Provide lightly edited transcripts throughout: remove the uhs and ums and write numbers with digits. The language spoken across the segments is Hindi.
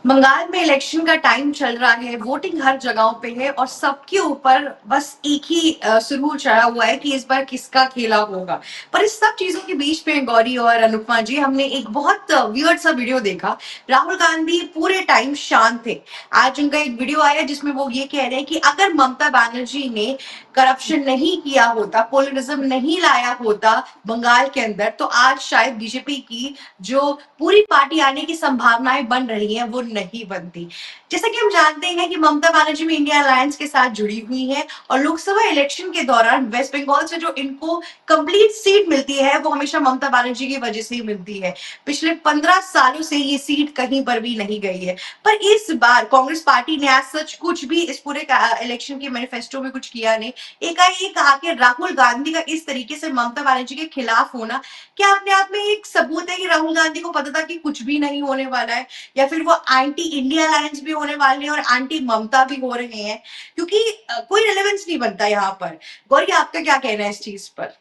बंगाल में इलेक्शन का टाइम चल रहा है, वोटिंग हर जगहों पे है और सबके ऊपर बस एक ही सुरूर चढ़ा हुआ है कि इस बार किसका खेला होगा। पर इस सब चीजों के बीच में गौरी और अनुपमा जी, हमने एक बहुत वियर्ड सा वीडियो देखा। राहुल गांधी पूरे टाइम शांत थे। आज उनका एक वीडियो आया जिसमें वो ये कह रहे हैं कि अगर ममता बनर्जी ने करप्शन नहीं किया होता, पोलरिज्म नहीं लाया होता बंगाल के अंदर, तो आज शायद बीजेपी की जो पूरी पार्टी आने की संभावनाएं बन रही हैं वो नहीं बनती। जैसा कि हम जानते हैं कि ममता बनर्जी भी इंडिया अलायंस के साथ जुड़ी हुई हैं और लोकसभा इलेक्शन के दौरान वेस्ट बंगाल से जो इनको कंप्लीट सीट मिलती है वो हमेशा ममता बनर्जी की वजह से ही मिलती है। पिछले 15 सालों से ये सीट कहीं पर भी नहीं गई है। पर इस बार कांग्रेस पार्टी ने आज सच कुछ भी इस पूरे इलेक्शन के मैनिफेस्टो में कुछ किया नहीं। एकाएक आके राहुल गांधी का इस तरीके से ममता बनर्जी के खिलाफ होना क्या अपने आप में एक सबूत है कि राहुल गांधी को पता था कि कुछ भी नहीं होने वाला है, या फिर वो एंटी इंडिया अलायंस भी होने वाले हैं और एंटी ममता भी हो रहे हैं? क्योंकि कोई रिलेवेंस नहीं बनता यहाँ पर। गौरी, आपका क्या कहना है इस चीज पर?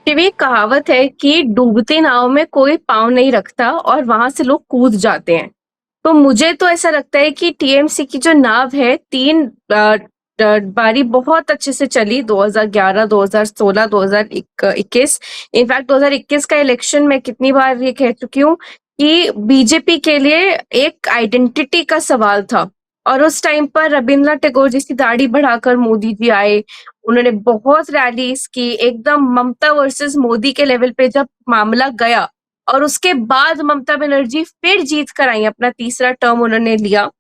भी एक कहावत है कि डूबती नाव में कोई पाँव नहीं रखता और वहां से लोग कूद जाते हैं। तो मुझे तो ऐसा लगता है कि टीएमसी की जो नाव है, तीन बारी बहुत अच्छे से चली। 2011, 2016, 2021। इनफैक्ट 2021 का इलेक्शन में कितनी बार ये कह चुकी हूँ कि बीजेपी के लिए एक आइडेंटिटी का सवाल था। और उस टाइम पर रविन्द्रनाथ टैगोर जैसी दाढ़ी बढ़ाकर मोदी जी आए। उन्होंने बहुत रैलीज की, एकदम ममता वर्सेस मोदी के लेवल पे जब मामला गया। और उसके बाद ममता बनर्जी फिर जीत कर आई, अपना तीसरा टर्म उन्होंने लिया।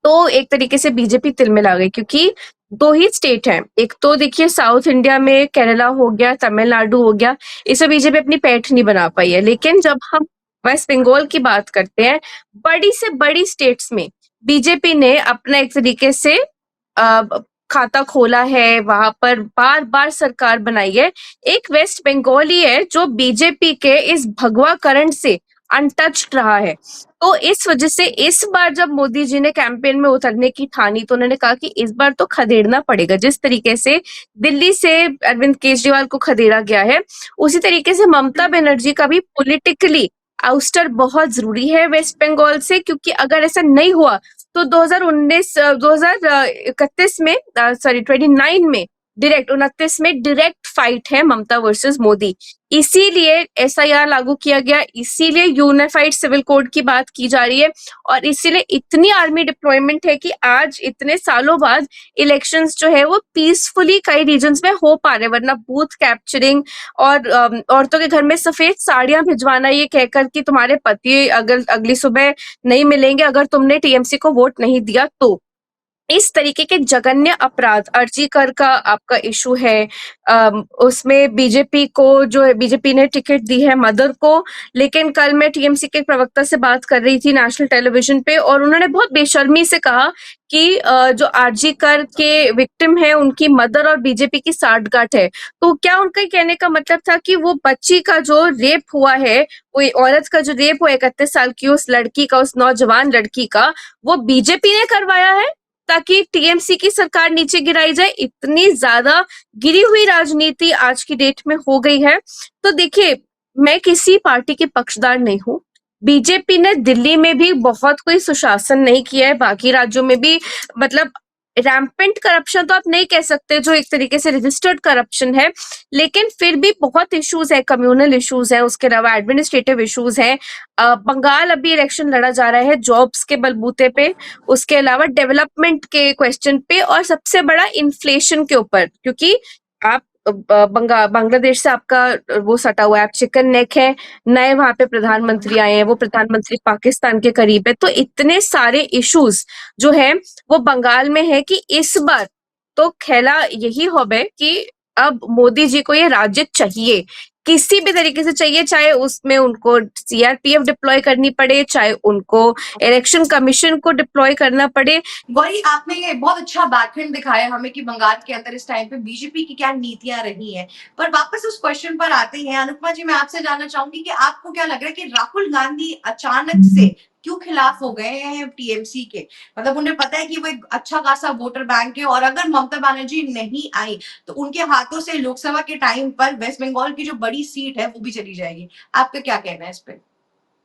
तो एक तरीके से बीजेपी तिलमिला गई, क्योंकि दो ही स्टेट हैं। एक तो देखिए साउथ इंडिया में केरला हो गया, तमिलनाडु हो गया, इसमें बीजेपी अपनी पैठ नहीं बना पाई है। लेकिन जब हम वेस्ट बंगाल की बात करते हैं, बड़ी से बड़ी स्टेट्स में बीजेपी ने अपना एक तरीके से खाता खोला है, वहां पर बार बार सरकार बनाई है। एक वेस्ट बंगाल ही है जो बीजेपी के इस भगवाकरण से अनटच्ड रहा है। तो इस वजह से इस बार जब मोदी जी ने कैंपेन में उतरने की ठानी, तो उन्होंने कहा कि इस बार तो खदेड़ना पड़ेगा। जिस तरीके से दिल्ली से अरविंद केजरीवाल को खदेड़ा गया है, उसी तरीके से ममता बनर्जी का भी पॉलिटिकली आउस्टर बहुत जरूरी है वेस्ट बंगाल से। क्योंकि अगर ऐसा नहीं हुआ तो 2031 में, सॉरी 29 में, डायरेक्ट 29 में डायरेक्ट फाइट है ममता वर्सेस मोदी। इसीलिए एसआईआर लागू किया गया, इसीलिए यूनिफाइड सिविल कोड की बात की जा रही है, और इसीलिए इतनी आर्मी डिप्लॉयमेंट है कि आज इतने सालों बाद इलेक्शंस जो है वो पीसफुली कई रीजन्स में हो पा रहे। वरना बूथ कैप्चरिंग और औरतों के घर में सफेद साड़ियां भिजवाना ये कहकर कि तुम्हारे पति अगर अगली सुबह नहीं मिलेंगे अगर तुमने टीएमसी को वोट नहीं दिया तो, इस तरीके के जघन्य अपराध। अर्जी कर का आपका इशू है, उसमें बीजेपी को जो है, बीजेपी ने टिकट दी है मदर को। लेकिन कल मैं टीएमसी के प्रवक्ता से बात कर रही थी नेशनल टेलीविजन पे, और उन्होंने बहुत बेशर्मी से कहा कि जो आरजी कर के विक्टिम है उनकी मदर और बीजेपी की साठगांठ है। तो क्या उनका कहने का मतलब था कि वो बच्ची का जो रेप हुआ है, वो औरत का जो रेप हुआ 31 साल की उस लड़की का, उस नौजवान लड़की का, वो बीजेपी ने करवाया है ताकि टीएमसी की सरकार नीचे गिराई जाए? इतनी ज्यादा गिरी हुई राजनीति आज की डेट में हो गई है। तो देखिए, मैं किसी पार्टी की पक्षदार नहीं हूँ। बीजेपी ने दिल्ली में भी बहुत कोई सुशासन नहीं किया है, बाकी राज्यों में भी मतलब रैम्पेंट करप्शन तो आप नहीं कह सकते, जो एक तरीके से रजिस्टर्ड करप्शन है, लेकिन फिर भी बहुत इश्यूज है, कम्युनल इश्यूज है, उसके अलावा एडमिनिस्ट्रेटिव इश्यूज है। बंगाल अभी इलेक्शन लड़ा जा रहा है जॉब्स के बलबूते पे, उसके अलावा डेवलपमेंट के क्वेश्चन पे, और सबसे बड़ा इन्फ्लेशन के ऊपर। क्योंकि आप बांग्लादेश से आपका वो सटा हुआ है, आप चिकन नेक है, नए वहां पे प्रधानमंत्री आए हैं, वो प्रधानमंत्री पाकिस्तान के करीब है। तो इतने सारे इश्यूज जो है वो बंगाल में है कि इस बार तो खेला यही होबे कि अब मोदी जी को ये राज्य चाहिए, किसी भी तरीके से चाहिए, चाहे उसमें उनको सीआरपीएफ डिप्लॉय करनी पड़े, चाहे उनको इलेक्शन कमीशन को डिप्लॉय करना पड़े। वही आपने ये बहुत अच्छा बैकग्राउंड दिखाया हमें कि बंगाल के अंदर इस टाइम पे बीजेपी की क्या नीतियां रही हैं। पर वापस उस क्वेश्चन पर आते हैं, अनुपमा जी, मैं आपसे जानना चाहूंगी कि आपको क्या लग रहा है कि राहुल गांधी अचानक से क्यों खिलाफ हो गए हैं टीएमसी के? मतलब उन्हें पता है कि वो एक अच्छा खासा वोटर बैंक है और अगर ममता बनर्जी नहीं आई तो उनके हाथों से लोकसभा के टाइम पर वेस्ट बंगाल की जो बड़ी सीट है वो भी चली जाएगी। आपका क्या कहना है इस पे?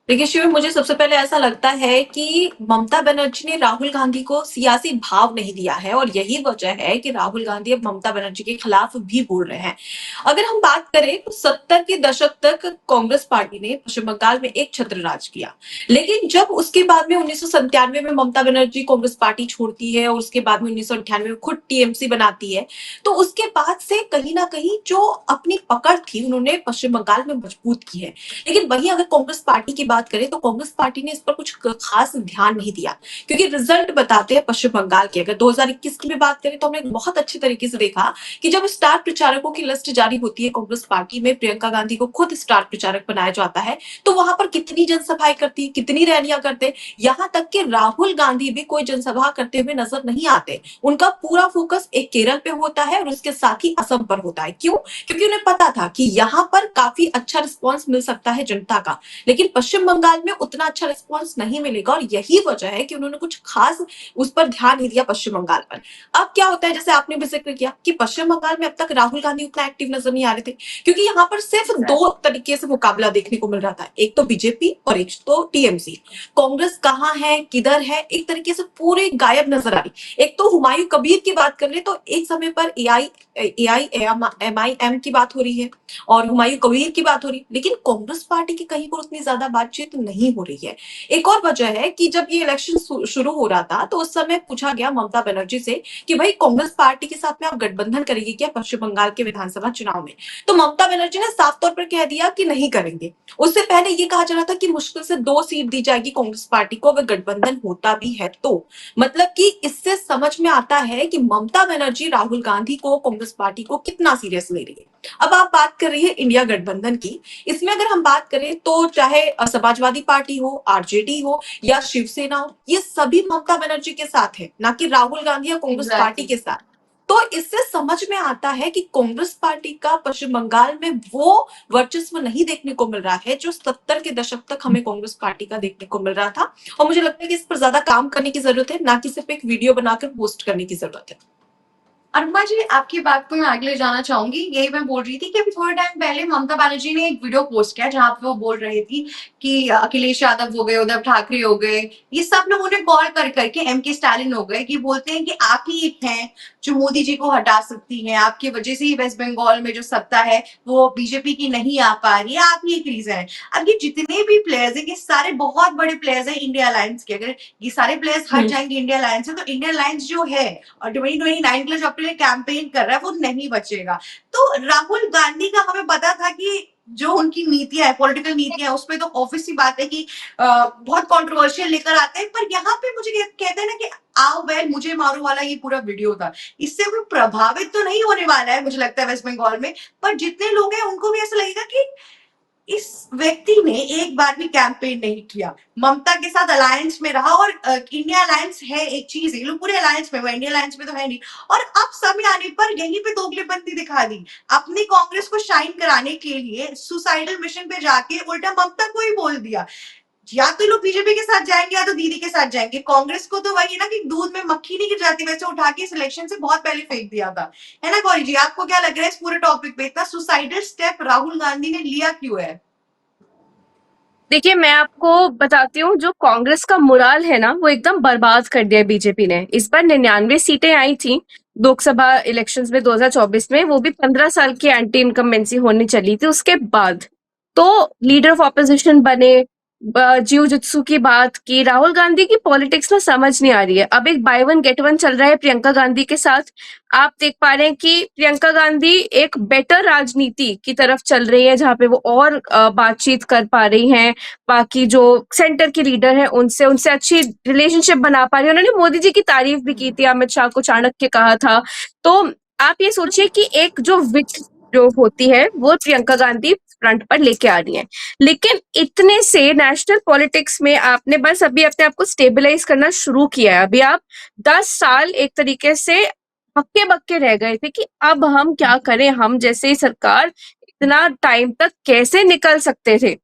देखिए शिविर, मुझे सबसे पहले ऐसा लगता है कि ममता बनर्जी ने राहुल गांधी को सियासी भाव नहीं दिया है और यही वजह है कि राहुल गांधी अब ममता बनर्जी के खिलाफ भी बोल रहे हैं। अगर हम बात करें तो 70 के दशक तक कांग्रेस पार्टी ने पश्चिम बंगाल में एक छत्र राज किया, लेकिन जब उसके बाद में 1997 में ममता बनर्जी कांग्रेस पार्टी छोड़ती है और उसके बाद में 1998 में खुद टीएमसी बनाती है, तो उसके बाद से कहीं ना कहीं जो अपनी पकड़ थी उन्होंने पश्चिम बंगाल में मजबूत की है। लेकिन वहीं अगर कांग्रेस पार्टी की बात करें तो कांग्रेस पार्टी ने इस पर कुछ खास ध्यान नहीं दिया, क्योंकि रिजल्ट बताते हैं पश्चिम बंगाल के। अगर 2021 की भी बात करें तो हमने बहुत अच्छे तरीके से देखा कि जब स्टार प्रचारकों की लिस्ट जारी होती है कांग्रेस पार्टी में, प्रियंका गांधी को खुद स्टार प्रचारक बनाया जाता है, तो वहां पर कितनी जनसभाएं करती, कितनी रैलियां करते, यहाँ तक कि राहुल गांधी भी कोई जनसभा करते हुए नजर नहीं आते। उनका पूरा फोकस एक केरल पे होता है और उसके साथ ही असम पर होता है। क्यों? क्योंकि उन्हें पता था कि यहाँ पर काफी अच्छा रिस्पॉन्स मिल सकता है जनता का, लेकिन पश्चिम बंगाल में उतना अच्छा रिस्पॉन्स नहीं मिलेगा और यही वजह है कि उन्होंने कुछ खास उस पर ध्यान नहीं दिया पश्चिम बंगाल पर। अब क्या होता है, जैसे आपने भी जिक्र किया कि पश्चिम बंगाल में अब तक राहुल गांधी उतना एक्टिव नजर नहीं आ रहे थे, क्योंकि यहाँ पर सिर्फ दो तरीके से मुकाबला देखने को मिल रहा था, एक तो बीजेपी और एक तो टीएमसी। कांग्रेस कहाँ है, किधर है, एक तरीके से पूरे गायब नजर आ रही। एक तो हुमायूं कबीर की बात कर ले तो एक समय पर एआईएमआईएम की बात हो रही है और हुमायूं कबीर की बात हो रही, लेकिन कांग्रेस पार्टी की कहीं पर उतनी ज्यादा बातचीत नहीं हो रही है। एक और वजह है कि जब ये इलेक्शन शुरू हो रहा था तो उस समय पूछा गया ममता बनर्जी से कि भाई कांग्रेस पार्टी के साथ में आप गठबंधन करेगी क्या पश्चिम बंगाल के विधानसभा चुनाव में, तो ममता बनर्जी ने साफ तौर पर कह दिया कि नहीं करेंगे। उससे पहले ये कहा जा रहा था कि मुश्किल से 2 सीट दी जाएगी कांग्रेस पार्टी को अगर गठबंधन होता भी है तो। मतलब कि इससे समझ में आता है कि ममता बनर्जी राहुल गांधी को, कांग्रेस पार्टी को कितना सीरियस ले रही है। अब आप बात कर रही है इंडिया गठबंधन की, इसमें अगर हम बात करें तो चाहे समाजवादी पार्टी हो, आरजेडी हो या शिवसेना हो, ये सभी ममता बनर्जी के साथ है, ना कि राहुल गांधी या कांग्रेस पार्टी के साथ। तो इससे समझ में आता है कि कांग्रेस पार्टी का पश्चिम बंगाल में वो वर्चस्व नहीं देखने को मिल रहा है जो 70 के दशक तक हमें कांग्रेस पार्टी का देखने को मिल रहा था। और मुझे लगता है कि इस पर ज्यादा काम करने की जरूरत है, ना कि सिर्फ एक वीडियो बनाकर पोस्ट करने की जरूरत है। अरुणा जी, आपकी बात को मैं आगे ले जाना चाहूंगी। यही मैं बोल रही थी कि अभी थोड़े टाइम पहले ममता बनर्जी ने एक वीडियो पोस्ट किया जहां पे वो बोल रही थी कि अखिलेश यादव हो गए, उद्धव ठाकरे हो गए, ये सब लोग उन्हें कॉल कर करके एमके स्टालिन हो गए कि बोलते हैं कि आप ही एक हैं जो मोदी जी को हटा सकती हैं, आपकी वजह से ही वेस्ट बंगाल में जो सत्ता है वो बीजेपी की नहीं आ पा रही है, आप ही एक रीजन है। अब ये जितने भी प्लेयर्स है, ये सारे बहुत बड़े प्लेयर्स है इंडिया अलायंस के। अगर ये सारे प्लेयर्स हट जाएंगे इंडिया अलायंस से तो इंडिया अलायंस जो है और 2029 के लिए जो अपने कैंपेन कर रहा है वो नहीं बचेगा। तो राहुल गांधी का हमें पता था कि जो उनकी नीतियां है, पॉलिटिकल नीतियां, उसमें तो ऑब्वियसली बात है कि बहुत कंट्रोवर्शियल लेकर आते हैं, पर यहाँ पे मुझे कहते हैं ना कि आओ बैल मुझे मारो वाला ये पूरा वीडियो था। इससे कोई प्रभावित तो नहीं होने वाला है मुझे लगता है वेस्ट बंगाल में, पर जितने लोग हैं उनको भी ऐसा लगेगा कि इस व्यक्ति ने एक बार भी कैंपेन नहीं किया, ममता के साथ अलायंस में रहा और इंडिया अलायंस है एक चीज है, लोग पूरे अलायंस में, वो इंडिया अलायंस में तो है नहीं। और अब समय आने पर यहीं पे दोगलेपंती दिखा दी, अपनी कांग्रेस को शाइन कराने के लिए सुसाइडल मिशन पे जाके उल्टा ममता को ही बोल दिया। या तो लोग बीजेपी के साथ जाएंगे या तो दीदी के साथ जाएंगे। कांग्रेस को तो वही ना कि दूध में मक्खी नहीं गिर जाती, वैसे उठा के सिलेक्शन से बहुत पहले फेंक दिया था, है ना गौरी जी? आपको क्या लग रहा है इस पूरे टॉपिक पे इतना सुसाइडल स्टेप राहुल गांधी ने लिया क्यों है? देखिए, मैं आपको बताती हूँ, जो कांग्रेस का मोराल है ना वो एकदम बर्बाद कर दिया बीजेपी ने। इस बार 99 सीटें आई थी लोकसभा इलेक्शंस में 2024 में, वो भी 15 साल की एंटी इनकम्बेंसी होने चली थी उसके बाद। तो लीडर ऑफ ऑपोजिशन बने, जियो जित्सु की बात की। राहुल गांधी की पॉलिटिक्स ना समझ नहीं आ रही है। अब एक बाय वन गेट वन चल रहा है प्रियंका गांधी के साथ। आप देख पा रहे हैं कि प्रियंका गांधी एक बेटर राजनीति की तरफ चल रही है, जहां पे वो और बातचीत कर पा रही हैं, बाकी जो सेंटर के लीडर हैं उनसे उनसे अच्छी रिलेशनशिप बना पा रही है। उन्होंने मोदी जी की तारीफ भी की थी, अमित शाह को चाणक्य कहा था। तो आप ये सोचिए कि एक जो विट जो होती है वो प्रियंका गांधी फ्रंट पर लेके आ रही है। लेकिन इतने से नेशनल पॉलिटिक्स में आपने बस अभी अपने आप को स्टेबलाइज करना शुरू किया है। अभी आप 10 साल एक तरीके से हक्के बक्के रह गए थे कि अब हम क्या करें, हम जैसे ही सरकार इतना टाइम तक कैसे निकल सकते थे।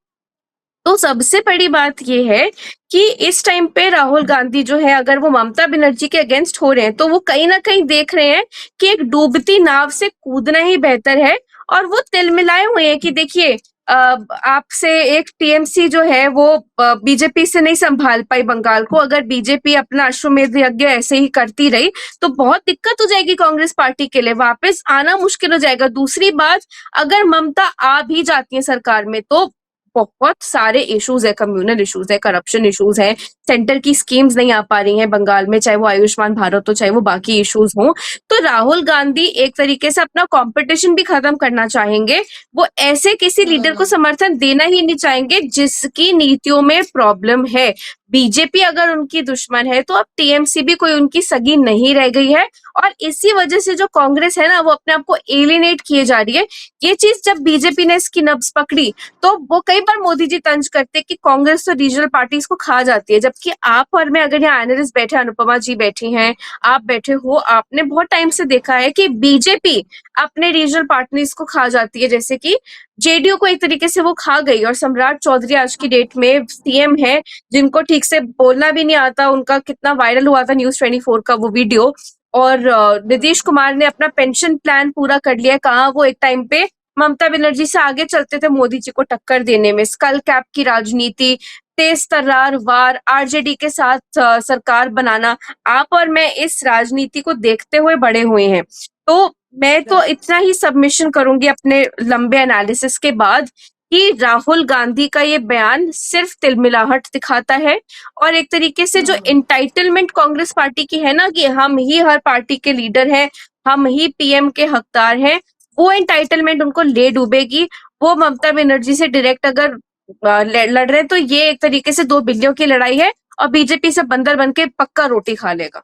तो सबसे बड़ी बात ये है कि इस टाइम पे राहुल गांधी जो है, अगर वो ममता बनर्जी के अगेंस्ट हो रहे हैं तो वो कहीं ना कहीं देख रहे हैं कि एक डूबती नाव से कूदना ही बेहतर है। और वो तिलमिलाए हुए हैं कि देखिए आपसे एक टीएमसी जो है वो बीजेपी से नहीं संभाल पाई बंगाल को। अगर बीजेपी अपना अश्वमेध यज्ञ ऐसे ही करती रही तो बहुत दिक्कत हो जाएगी कांग्रेस पार्टी के लिए, वापस आना मुश्किल हो जाएगा। दूसरी बात, अगर ममता आ भी जाती है सरकार में तो बहुत सारे इश्यूज है, कम्युनल इश्यूज है, करप्शन इश्यूज है, सेंटर की स्कीम्स नहीं आ पा रही हैं बंगाल में, चाहे वो आयुष्मान भारत हो चाहे वो बाकी इश्यूज हों। तो राहुल गांधी एक तरीके से अपना कंपटीशन भी खत्म करना चाहेंगे। वो ऐसे किसी लीडर को समर्थन देना ही नहीं चाहेंगे जिसकी नीतियों में प्रॉब्लम है। बीजेपी अगर उनकी दुश्मन है तो अब टीएमसी भी कोई उनकी सगी नहीं रह गई है, और इसी वजह से जो कांग्रेस है ना वो अपने आप को एलिनेट किए जा रही है। ये चीज जब बीजेपी ने इसकी नब्ज पकड़ी तो वो कई बार मोदी जी तंज करते कि कांग्रेस तो रीजनल पार्टीज को खा जाती है, जबकि आप और मैं अगर यहाँ एनालिस्ट बैठे, अनुपमा जी बैठी हैं, आप बैठे हो, आपने बहुत टाइम से देखा है कि बीजेपी अपने रीजनल पार्टनर्स को खा जाती है। जैसे कि जेडीयू को एक तरीके से वो खा गई, और सम्राट चौधरी आज की डेट में सीएम है जिनको ठीक से बोलना भी नहीं आता। उनका कितना वायरल हुआ था News 24 का वो वीडियो। और नीतीश कुमार ने अपना पेंशन प्लान पूरा कर लिया। कहाँ वो एक टाइम पे ममता बनर्जी से आगे चलते थे मोदी जी को टक्कर देने में। स्कल कैप की राजनीति, तेज तर्रार वार, आरजेडी के साथ सरकार बनाना, आप और मैं इस राजनीति को देखते हुए बड़े हुए हैं। तो मैं तो इतना ही सबमिशन करूंगी अपने लंबे एनालिसिस के बाद कि राहुल गांधी का ये बयान सिर्फ तिलमिलाहट दिखाता है, और एक तरीके से जो एंटाइटलमेंट कांग्रेस पार्टी की है ना कि हम ही हर पार्टी के लीडर हैं, हम ही पीएम के हकदार हैं, वो एंटाइटलमेंट उनको ले डूबेगी। वो ममता बनर्जी से डायरेक्ट अगर लड़ रहे हैं तो ये एक तरीके से दो बिल्लियों की लड़ाई है, और बीजेपी से बंदर बन के पक्का रोटी खा लेगा।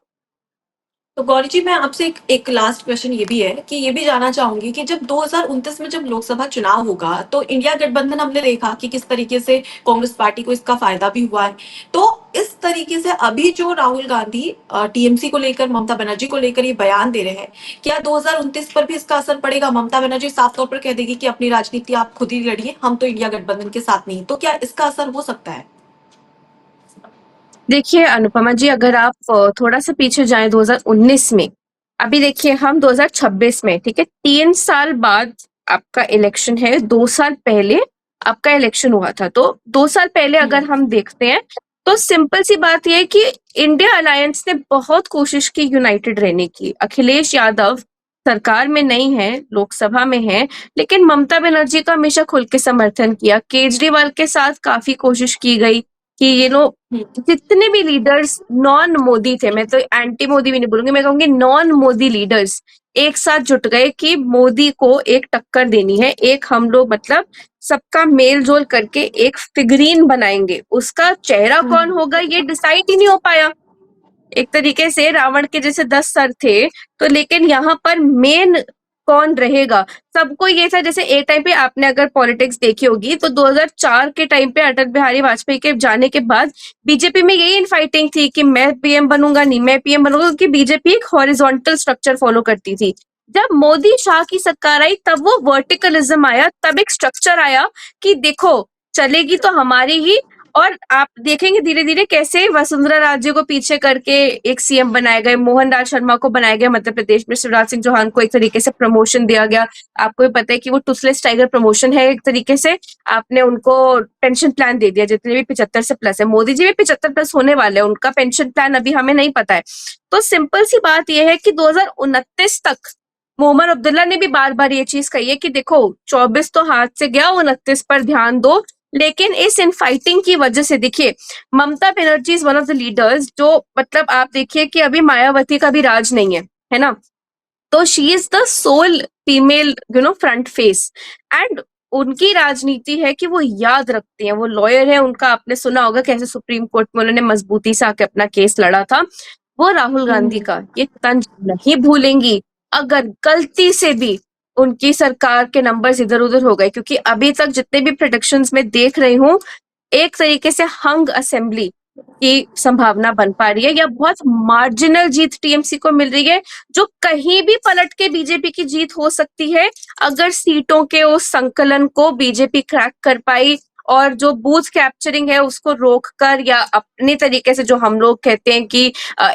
तो गौरी जी, मैं आपसे एक लास्ट क्वेश्चन ये भी है कि ये भी जानना चाहूंगी कि जब 2029 में जब लोकसभा चुनाव होगा तो इंडिया गठबंधन हमने देखा कि किस तरीके से कांग्रेस पार्टी को इसका फायदा भी हुआ है। तो इस तरीके से अभी जो राहुल गांधी टीएमसी को लेकर, ममता बनर्जी को लेकर ये बयान दे रहे हैं, क्या 2029 पर भी इसका असर पड़ेगा? ममता बनर्जी साफ तौर पर कह देगी कि अपनी राजनीति आप खुद ही लड़िए, हम तो इंडिया गठबंधन के साथ नहीं। तो क्या इसका असर हो सकता है? देखिए अनुपमा जी, अगर आप थोड़ा सा पीछे जाएं 2019 में, अभी देखिए हम 2026 में, ठीक है, 3 साल बाद आपका इलेक्शन है। 2 साल पहले आपका इलेक्शन हुआ था, तो 2 साल पहले अगर हम देखते हैं तो सिंपल सी बात यह है कि इंडिया अलायंस ने बहुत कोशिश की यूनाइटेड रहने की। अखिलेश यादव सरकार में नहीं है, लोकसभा में है, लेकिन ममता बनर्जी का हमेशा खुल के समर्थन किया। केजरीवाल के साथ काफी कोशिश की गई कि जितने भी लीडर्स नॉन मोदी थे, मैं तो एंटी मोदी भी नहीं बोलूंगी, मैं कहूंगी नॉन मोदी लीडर्स एक साथ जुट गए कि मोदी को एक टक्कर देनी है। एक हम लोग मतलब सबका मेल जोल करके एक फिगरीन बनाएंगे, उसका चेहरा कौन होगा ये डिसाइड ही नहीं हो पाया। एक तरीके से रावण के जैसे 10 सर थे, तो लेकिन यहाँ पर मेन कौन रहेगा सबको ये था। जैसे एक टाइम पे आपने अगर पॉलिटिक्स देखी होगी तो 2004 के टाइम पे अटल बिहारी वाजपेयी के जाने के बाद बीजेपी में यही इनफाइटिंग थी कि मैं पीएम बनूंगा, नहीं मैं पीएम बनूंगा, क्योंकि बीजेपी एक हॉरिजॉन्टल स्ट्रक्चर फॉलो करती थी। जब मोदी शाह की सरकार आई तब वो वर्टिकलिज्म आया, तब एक स्ट्रक्चर आया कि देखो चलेगी तो हमारी ही। और आप देखेंगे धीरे धीरे कैसे वसुंधरा राजे को पीछे करके एक सीएम बनाए गए, मोहन लाल शर्मा को बनाया गया मध्य प्रदेश में, शिवराज सिंह चौहान को एक तरीके से प्रमोशन दिया गया। आपको भी पता है कि वो टूथलेस टाइगर प्रमोशन है एक तरीके से। आपने उनको पेंशन प्लान दे दिया जितने भी 75 से प्लस है। मोदी जी भी 75 प्लस होने वाले हैं, उनका पेंशन प्लान अभी हमें नहीं पता है। तो सिंपल सी बात यह है कि 2029 तक मोहम्मद अब्दुल्ला ने भी बार बार ये चीज कही है कि देखो 24 तो हाथ से गया, 29 पर ध्यान दो। लेकिन इस इनफाइटिंग की वजह से देखिए Mamata Banerjee is one of the leaders जो मतलब आप देखिए कि अभी मायावती का भी राज नहीं है ना, तो she is the sole female front face. And उनकी राजनीति है कि वो याद रखती हैं, वो लॉयर है, उनका आपने सुना होगा कैसे सुप्रीम कोर्ट में उन्होंने मजबूती से आके अपना केस लड़ा था। वो राहुल गांधी का ये तंज नहीं भूलेंगी अगर गलती से भी उनकी सरकार के नंबर्स इधर उधर हो गए, क्योंकि अभी तक जितने भी प्रेडिक्शंस में देख रही हूँ एक तरीके से हंग असेंबली की संभावना बन पा रही है, या बहुत मार्जिनल जीत टीएमसी को मिल रही है, जो कहीं भी पलट के बीजेपी की जीत हो सकती है अगर सीटों के उस संकलन को बीजेपी क्रैक कर पाई और जो बूथ कैप्चरिंग है उसको रोककर या अपने तरीके से जो हम लोग कहते हैं कि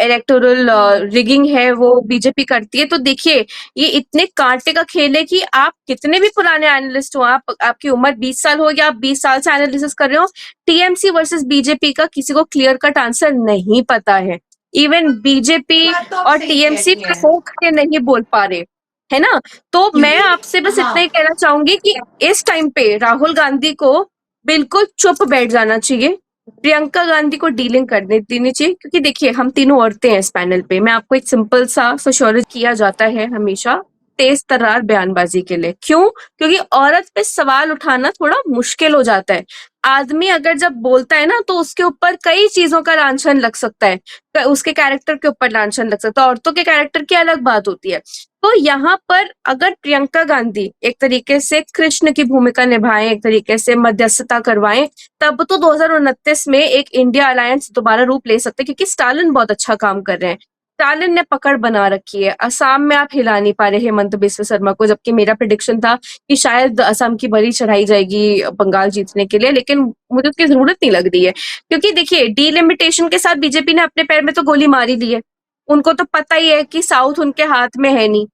इलेक्टोरल रिगिंग है वो बीजेपी करती है। तो देखिए ये इतने कांटे का खेल है कि आप कितने भी पुराने एनालिस्ट हो, आपकी उम्र 20 साल हो या आप 20 साल से एनालिसिस कर रहे हो, टीएमसी वर्सेस बीजेपी का किसी को क्लियर कट आंसर नहीं पता है। इवन बीजेपी बात तो आप और सही टीएमसी कह रही हैं। ठोक के नहीं बोल पा रहे, है ना? तो मैं क्योंकि आपसे बस इतना हाँ ही कहना चाहूंगी कि इस टाइम पे राहुल गांधी को बिल्कुल चुप बैठ जाना चाहिए, प्रियंका गांधी को डीलिंग करने देनी चाहिए, क्योंकि देखिए हम तीनों औरतें हैं इस पैनल पे। मैं आपको एक सिंपल सा सोशियोलॉजी किया जाता है हमेशा तेज तर्रार बयानबाजी के लिए। क्यों? क्योंकि औरत पे सवाल उठाना थोड़ा मुश्किल हो जाता है। आदमी अगर जब बोलता है ना तो उसके ऊपर कई चीजों का लांछन लग सकता है, उसके कैरेक्टर के ऊपर लांछन लग सकता है। औरतों के कैरेक्टर की अलग बात होती है। तो यहाँ पर अगर प्रियंका गांधी एक तरीके से कृष्ण की भूमिका निभाएं, एक तरीके से मध्यस्थता करवाएं, तब तो 2029 में एक इंडिया अलायंस दोबारा रूप ले सकते हैं, क्योंकि स्टालिन बहुत अच्छा काम कर रहे हैं। स्टालिन ने पकड़ बना रखी है। असम में आप हिला नहीं पा रहे हेमंत बिस्वा शर्मा को, जबकि मेरा प्रेडिक्शन था कि शायद असम की बलि चढ़ाई जाएगी बंगाल जीतने के लिए, लेकिन मुझे उसकी जरूरत नहीं लग रही है। क्योंकि देखिए डीलिमिटेशन के साथ बीजेपी ने अपने पैर में तो गोली मारी ली है। उनको तो पता ही है कि साउथ उनके हाथ में है नहीं।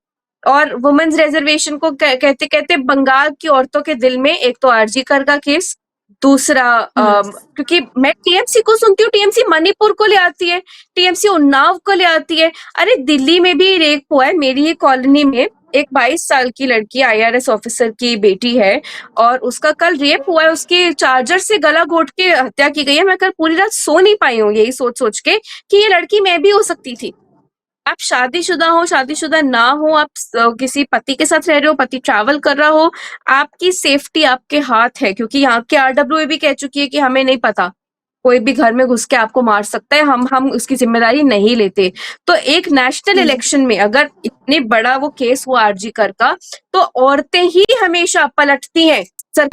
और वुमेन्स रिजर्वेशन को कहते कहते बंगाल की औरतों के दिल में एक तो आरजी कर का केस, दूसरा क्योंकि मैं टीएमसी को सुनती हूँ, टीएमसी मणिपुर को ले आती है, टीएमसी उन्नाव को ले आती है। अरे दिल्ली में भी रेप हुआ है, मेरी ही कॉलोनी में एक 22 साल की लड़की आईआरएस ऑफिसर की बेटी है और उसका कल रेप हुआ है, उसके चार्जर से गला घोट के हत्या की गई है। मैं कल पूरी रात सो नहीं पाई हूँ यही सोच सोच के कि ये लड़की मैं भी हो सकती थी। आप शादीशुदा हो, शादीशुदा ना हो, आप किसी पति के साथ रह रहे हो, पति ट्रैवल कर रहा हो, आपकी सेफ्टी आपके हाथ है। क्योंकि यहाँ के आरडब्ल्यूए भी कह चुकी है कि हमें नहीं पता, कोई भी घर में घुस के आपको मार सकता है, हम उसकी जिम्मेदारी नहीं लेते। तो एक नेशनल इलेक्शन में अगर इतने बड़ा वो केस हुआ आरजी कर का, तो औरतें ही हमेशा पलटती हैं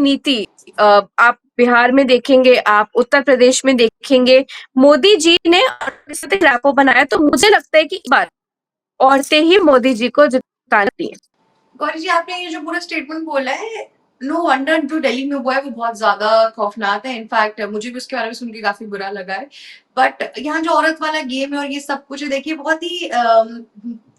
नीति। आप बिहार में देखेंगे, आप उत्तर प्रदेश में देखेंगे, मोदी जी ने रैपो बनाया, तो मुझे लगता है कि इस बार औरतें ही मोदी जी को जिताती हैं। गौरी जी, आपने ये जो पूरा स्टेटमेंट बोला है, नो वंडर जो दिल्ली में हुआ है वो बहुत ज्यादा खौफनाक है। इनफैक्ट मुझे भी उसके बारे में सुन के काफी बुरा लगा है। बट यहाँ जो औरत वाला गेम है और ये सब कुछ है, देखिए बहुत ही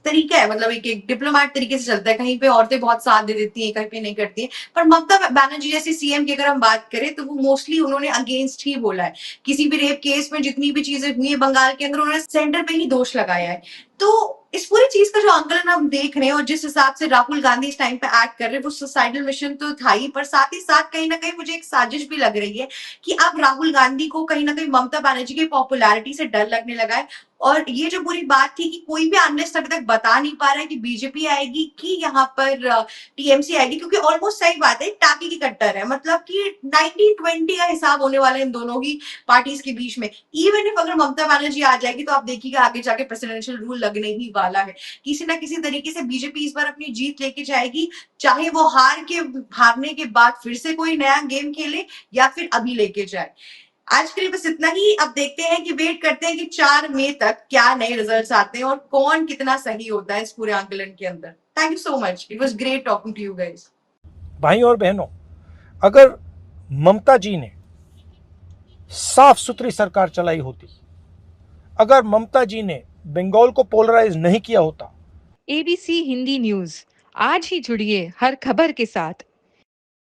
तरीका है, मतलब एक डिप्लोमेट तरीके से चलता है। कहीं पे औरतें बहुत साथ दे देती हैं, कहीं पे नहीं करती हैं। पर ममता बनर्जी जैसी सीएम की अगर हम बात करें तो वो मोस्टली उन्होंने अगेंस्ट ही बोला है। किसी भी रेप केस में जितनी भी चीजें हुई है बंगाल के अंदर, उन्होंने सेंटर पे ही दोष लगाया है। तो इस पूरी चीज का जो आंकलन हम देख रहे हैं और जिस हिसाब से राहुल गांधी इस टाइम पे एक्ट कर रहे हैं, वो सुसाइडल मिशन तो था ही, पर साथ ही साथ कहीं ना कहीं मुझे एक साजिश भी लग रही है कि अब राहुल गांधी को कहीं ना कहीं ममता बनर्जी की पॉपुलैरिटी से डर लगने लगा है। और ये जो पूरी बात थी कि कोई भी एनालिस्ट अभी तक बता नहीं पा रहा है कि बीजेपी आएगी कि यहाँ पर टीएमसी आएगी, क्योंकि ऑलमोस्ट सही बात है, टाकी की कट्टर है। मतलब कि 1920 का हिसाब होने वाला है इन दोनों ही पार्टीज के बीच में। इवन इफ अगर ममता बनर्जी आ जाएगी तो आप देखिएगा आगे जाके प्रेसिडेंशियल रूल लगने ही वाला है। किसी ना किसी तरीके से बीजेपी इस बार अपनी जीत लेके जाएगी, चाहे वो हारने के बाद फिर से कोई नया गेम खेले या फिर अभी लेके जाए। आज के लिए बस इतना ही। अब देखते हैं कि वेट करते हैं कि 4 मई तक क्या नए रिजल्ट्स आते हैं और कौन कितना सही होता है इस पूरे आंकलन के अंदर। Thank you so much, it was great talking to you guys. भाई और बहनों, अगर ममता जी ने साफ सुथरी सरकार चलाई होती, अगर ममता जी ने बंगाल को पोलराइज नहीं किया होता। एबीसी हिंदी न्यूज, आज ही जुड़िए हर खबर के साथ